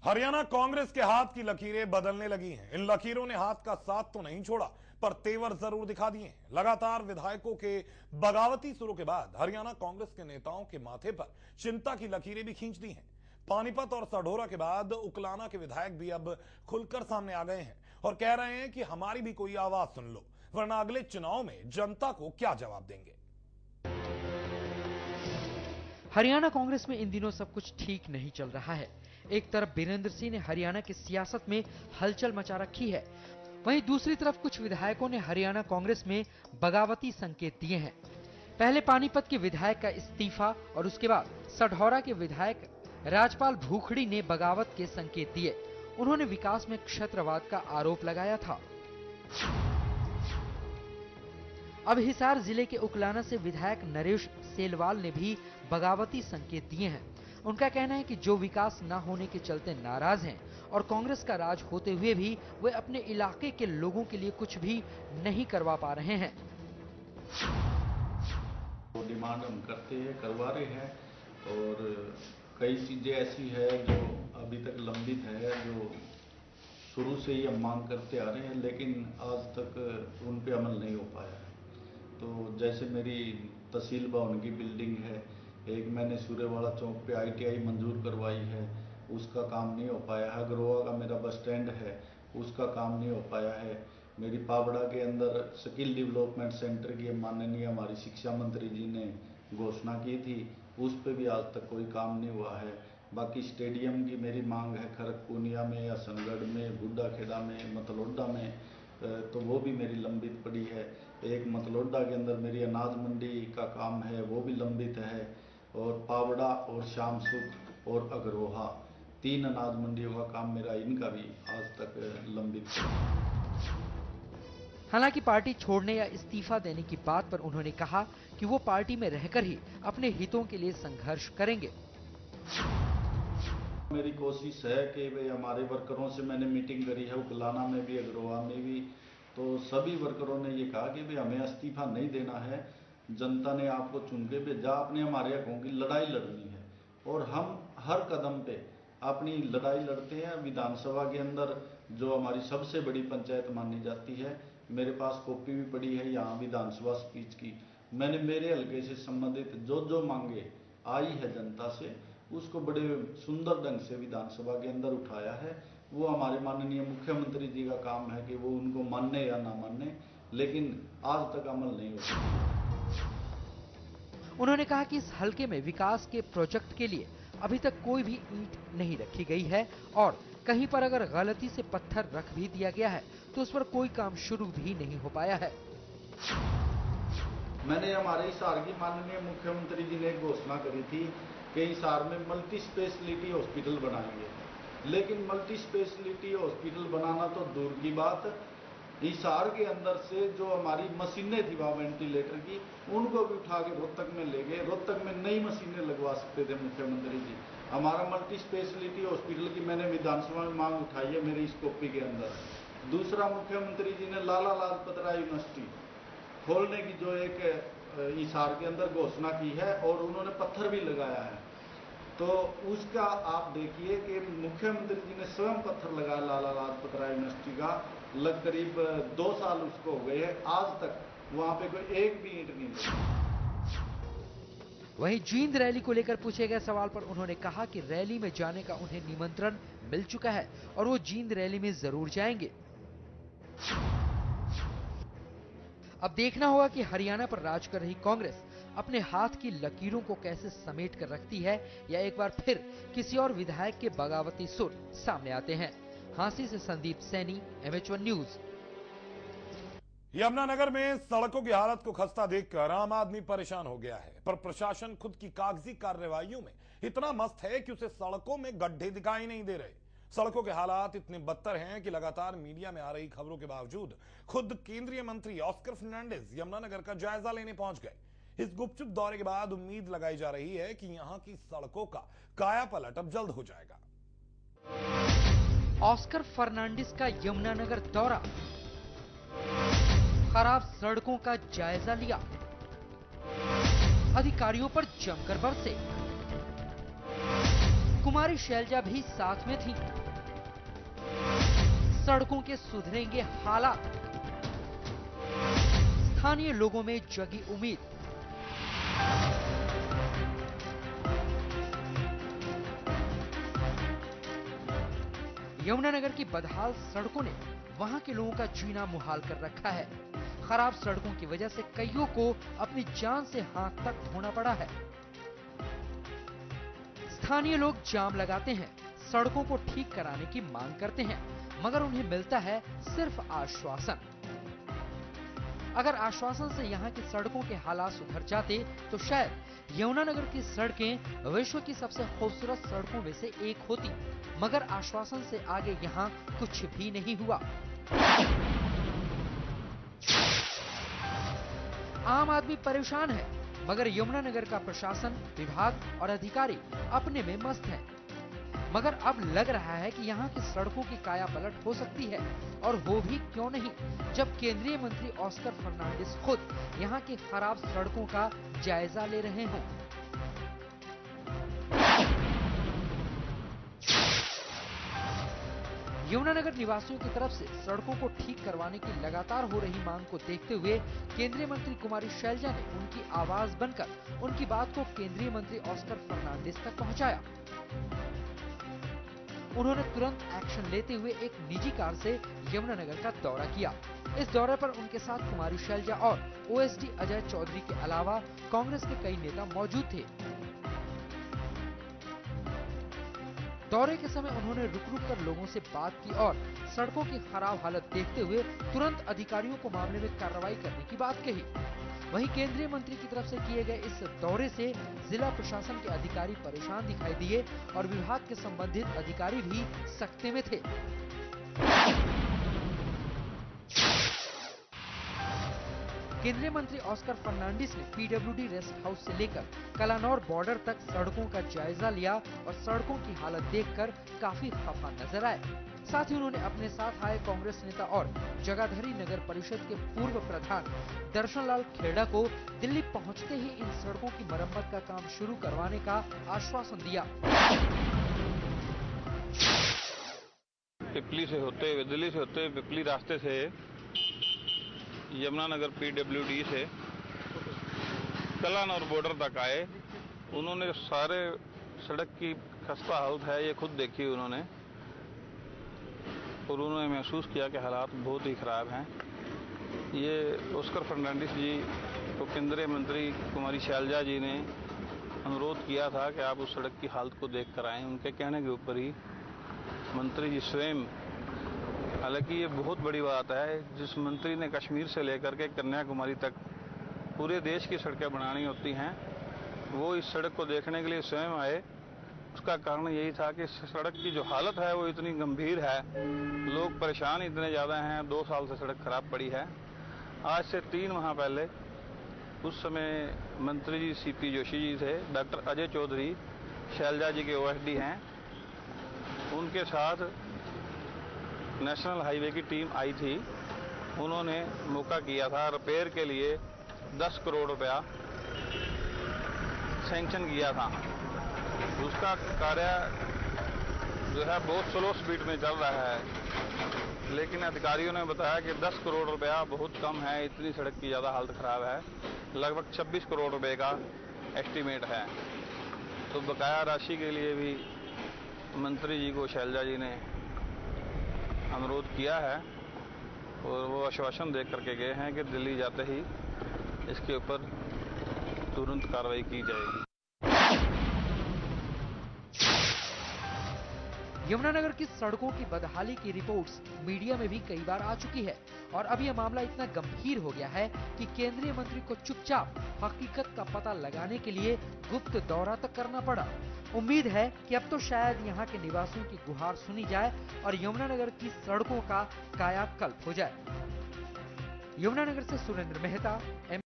हरियाणा कांग्रेस के हाथ की लकीरें बदलने लगी हैं। इन लकीरों ने हाथ का साथ तो नहीं छोड़ा, पर तेवर जरूर दिखा दिए हैं। लगातार विधायकों के बगावती सुरों के बाद हरियाणा कांग्रेस के नेताओं के माथे पर चिंता की लकीरें भी खींच दी हैं। पानीपत और सढौरा के बाद उकलाना के विधायक भी अब खुलकर सामने आ गए हैं और कह रहे हैं कि हमारी भी कोई आवाज सुन लो, वरना अगले चुनाव में जनता को क्या जवाब देंगे। हरियाणा कांग्रेस में इन दिनों सब कुछ ठीक नहीं चल रहा है। एक तरफ बीरेंद्र सिंह ने हरियाणा की सियासत में हलचल मचा रखी है, वहीं दूसरी तरफ कुछ विधायकों ने हरियाणा कांग्रेस में बगावती संकेत दिए हैं। पहले पानीपत के विधायक का इस्तीफा और उसके बाद सढौरा के विधायक राजपाल भूखड़ी ने बगावत के संकेत दिए। उन्होंने विकास में क्षत्रवाद का आरोप लगाया था। अब हिसार जिले के उकलाना से विधायक नरेश सेलवाल ने भी बगावती संकेत दिए हैं। उनका कहना है कि जो विकास न होने के चलते नाराज हैं और कांग्रेस का राज होते हुए भी वे अपने इलाके के लोगों के लिए कुछ भी नहीं करवा पा रहे हैं। वो डिमांड हम करते हैं, करवा रहे हैं, और कई चीजें ऐसी है जो अभी तक लंबित है, जो शुरू से ही हम मांग करते आ रहे हैं, लेकिन आज तक उन पे अमल नहीं हो पाया है। तो जैसे मेरी तहसील भवन की बिल्डिंग है, एक मैंने सूर्यवाड़ा चौक पे ITI मंजूर करवाई है, उसका काम नहीं हो पाया है। अग्रोहा का मेरा बस स्टैंड है, उसका काम नहीं हो पाया है। मेरी पावड़ा के अंदर स्किल डेवलपमेंट सेंटर की माननीय हमारी शिक्षा मंत्री जी ने घोषणा की थी, उस पर भी आज तक कोई काम नहीं हुआ है। बाकी स्टेडियम की मेरी मांग है, खरगपुनिया में, हसनगढ़ में, बुड्ढा खेड़ा में, मतलोडा में, तो वो भी मेरी लंबित पड़ी है। एक मतलोडा के अंदर मेरी अनाज मंडी का काम है, वो भी लंबित है। और पावड़ा और श्याम सुख और अग्रोहा, 3 अनाज मंडियों का काम मेरा, इनका भी आज तक लंबित है। हालांकि पार्टी छोड़ने या इस्तीफा देने की बात पर उन्होंने कहा कि वो पार्टी में रहकर ही अपने हितों के लिए संघर्ष करेंगे। मेरी कोशिश है कि भाई हमारे वर्करों से मैंने मीटिंग करी है, उकलाना में भी, अग्रोहा में भी, तो सभी वर्करों ने ये कहा कि भाई हमें इस्तीफा नहीं देना है, जनता ने आपको चुन के भेजा, आपने हमारे हकों की लड़ाई लड़नी है, और हम हर कदम पे अपनी लड़ाई लड़ते हैं। विधानसभा के अंदर जो हमारी सबसे बड़ी पंचायत मानी जाती है, मेरे पास कॉपी भी पड़ी है यहाँ विधानसभा स्पीच की। मैंने मेरे हल्के से संबंधित जो जो मांगे आई है जनता से, उसको बड़े सुंदर ढंग से विधानसभा के अंदर उठाया है। वो हमारे माननीय मुख्यमंत्री जी का काम है कि वो उनको माने या ना माने, लेकिन आज तक अमल नहीं हो सका। उन्होंने कहा कि इस हलके में विकास के प्रोजेक्ट के लिए अभी तक कोई भी ईंट नहीं रखी गई है, और कहीं पर अगर गलती से पत्थर रख भी दिया गया है तो उस पर कोई काम शुरू भी नहीं हो पाया है। मैंने हमारे हिसार की माननीय मुख्यमंत्री जी ने एक घोषणा करी थी कि हिसार में मल्टी स्पेशलिटी हॉस्पिटल बनाएंगे, लेकिन मल्टी स्पेशलिटी हॉस्पिटल बनाना तो दूर की बात, हिसार के अंदर से जो हमारी मशीनें थी वहाँ वेंटिलेटर की, उनको भी उठा के रोहतक में ले गए। रोहतक में नई मशीनें लगवा सकते थे मुख्यमंत्री जी। हमारा मल्टी स्पेशलिटी हॉस्पिटल की मैंने विधानसभा में मांग उठाई है, मेरी इस कॉपी के अंदर। दूसरा, मुख्यमंत्री जी ने लाला लाजपत राय यूनिवर्सिटी खोलने की जो एक हिसार के अंदर घोषणा की है, और उन्होंने पत्थर भी लगाया है, तो उसका आप देखिए कि मुख्यमंत्री जी ने स्वयं पत्थर लगाया लाला लाजपत राय यूनिवर्सिटी का। करीब 2 साल उसको हो गए हैं, आज तक वहां पे कोई एक भी ईंट नहीं लगी। वहीं जींद रैली को लेकर पूछे गए सवाल पर उन्होंने कहा कि रैली में जाने का उन्हें निमंत्रण मिल चुका है और वो जींद रैली में जरूर जाएंगे। अब देखना होगा कि हरियाणा पर राज कर रही कांग्रेस अपने हाथ की लकीरों को कैसे समेट कर रखती है, या एक बार फिर किसी और विधायक के बगावती सुर सामने आते हैं। हांसी से संदीप सैनी, MH1 न्यूज। यमुनानगर में सड़कों की हालत को खस्ता देखकर आम आदमी परेशान हो गया है, पर प्रशासन खुद की कागजी कार्रवाइयों में इतना मस्त है कि उसे सड़कों में गड्ढे दिखाई नहीं दे रहे। सड़कों के हालात इतने बदतर हैं कि लगातार मीडिया में आ रही खबरों के बावजूद खुद केंद्रीय मंत्री ऑस्कर फर्नांडिस यमुनानगर का जायजा लेने पहुंच गए। इस गुपचुप दौरे के बाद उम्मीद लगाई जा रही है कि यहां की सड़कों का कायापलट अब जल्द हो जाएगा। ऑस्कर फर्नांडिस का यमुनानगर दौरा, खराब सड़कों का जायजा लिया, अधिकारियों पर जमकर बरसे। कुमारी शैलजा भी साथ में थी। सड़कों के सुधरेंगे हालात, स्थानीय लोगों में जगी उम्मीद। यमुनानगर की बदहाल सड़कों ने वहां के लोगों का जीना मुहाल कर रखा है। खराब सड़कों की वजह से कईयों को अपनी जान से हाथ तक धोना पड़ा है। स्थानीय लोग जाम लगाते हैं, सड़कों को ठीक कराने की मांग करते हैं, मगर उन्हें मिलता है सिर्फ आश्वासन। अगर आश्वासन से यहाँ की सड़कों के हालात सुधर जाते तो शायद यमुनानगर की सड़कें विश्व की सबसे खूबसूरत सड़कों में से एक होती, मगर आश्वासन से आगे यहाँ कुछ भी नहीं हुआ। आम आदमी परेशान है, मगर यमुनानगर का प्रशासन, विभाग और अधिकारी अपने में मस्त हैं। मगर अब लग रहा है कि यहाँ की सड़कों की काया पलट हो सकती है, और हो भी क्यों नहीं, जब केंद्रीय मंत्री ऑस्कर फर्नांडिस खुद यहाँ की खराब सड़कों का जायजा ले रहे हों। यमुनानगर निवासियों की तरफ से सड़कों को ठीक करवाने की लगातार हो रही मांग को देखते हुए केंद्रीय मंत्री कुमारी शैलजा ने उनकी आवाज बनकर उनकी बात को केंद्रीय मंत्री ऑस्कर फर्नांडिस तक पहुंचाया। उन्होंने तुरंत एक्शन लेते हुए एक निजी कार से यमुनानगर का दौरा किया। इस दौरे पर उनके साथ कुमारी शैलजा और ओएसडी अजय चौधरी के अलावा कांग्रेस के कई नेता मौजूद थे। दौरे के समय उन्होंने रुक रुक कर लोगों से बात की और सड़कों की खराब हालत देखते हुए तुरंत अधिकारियों को मामले में कार्रवाई करने की बात कही। वहीं केंद्रीय मंत्री की तरफ से किए गए इस दौरे से जिला प्रशासन के अधिकारी परेशान दिखाई दिए और विभाग के संबंधित अधिकारी भी सख्ते में थे। केंद्रीय मंत्री ऑस्कर फर्नांडिस ने पीडब्ल्यूडी रेस्ट हाउस से लेकर कलानौर बॉर्डर तक सड़कों का जायजा लिया और सड़कों की हालत देखकर काफी खफा नजर आए। साथ ही उन्होंने अपने साथ आए कांग्रेस नेता और जगाधरी नगर परिषद के पूर्व प्रधान दर्शनलाल खेड़ा को दिल्ली पहुंचते ही इन सड़कों की मरम्मत का काम शुरू करवाने का आश्वासन दिया। पिपली से होते हुए, दिल्ली से होते हुए पिपली रास्ते से यमुनानगर पीडब्ल्यूडी से कलानौर बॉर्डर तक आए। उन्होंने सारे सड़क की खस्ता हालत है ये खुद देखी उन्होंने, और उन्होंने महसूस किया कि हालात बहुत ही खराब हैं। ये ऑस्कर फर्नांडिस जी को केंद्रीय मंत्री कुमारी शैलजा जी ने अनुरोध किया था कि आप उस सड़क की हालत को देख कर आएँ। उनके कहने के ऊपर ही मंत्री जी स्वयं, हालांकि ये बहुत बड़ी बात है, जिस मंत्री ने कश्मीर से लेकर के कन्याकुमारी तक पूरे देश की सड़कें बनानी होती हैं, वो इस सड़क को देखने के लिए स्वयं आए। उसका कारण यही था कि सड़क की जो हालत है वो इतनी गंभीर है, लोग परेशान इतने ज़्यादा हैं। 2 साल से सड़क खराब पड़ी है। आज से 3 माह पहले उस समय मंत्री जी सीपी जोशी जी थे, डॉक्टर अजय चौधरी शैलजा जी के ओएसडी हैं, उनके साथ नेशनल हाईवे की टीम आई थी। उन्होंने मौका किया था, रिपेयर के लिए 10 करोड़ रुपया सैंक्शन किया था। उसका कार्य जो है बहुत स्लो स्पीड में चल रहा है, लेकिन अधिकारियों ने बताया कि 10 करोड़ रुपया बहुत कम है, इतनी सड़क की ज़्यादा हालत ख़राब है। लगभग 26 करोड़ रुपए का एस्टीमेट है। तो बकाया राशि के लिए भी मंत्री जी को शैलजा जी ने अनुरोध किया है, और वो आश्वासन दे करके गए हैं कि दिल्ली जाते ही इसके ऊपर तुरंत कार्रवाई की जाएगी। यमुनानगर की सड़कों की बदहाली की रिपोर्ट्स मीडिया में भी कई बार आ चुकी है, और अब यह मामला इतना गंभीर हो गया है कि केंद्रीय मंत्री को चुपचाप हकीकत का पता लगाने के लिए गुप्त दौरा तक करना पड़ा। उम्मीद है कि अब तो शायद यहाँ के निवासियों की गुहार सुनी जाए और यमुनानगर की सड़कों का कायाकल्प हो जाए। यमुनानगर से सुरेंद्र मेहता,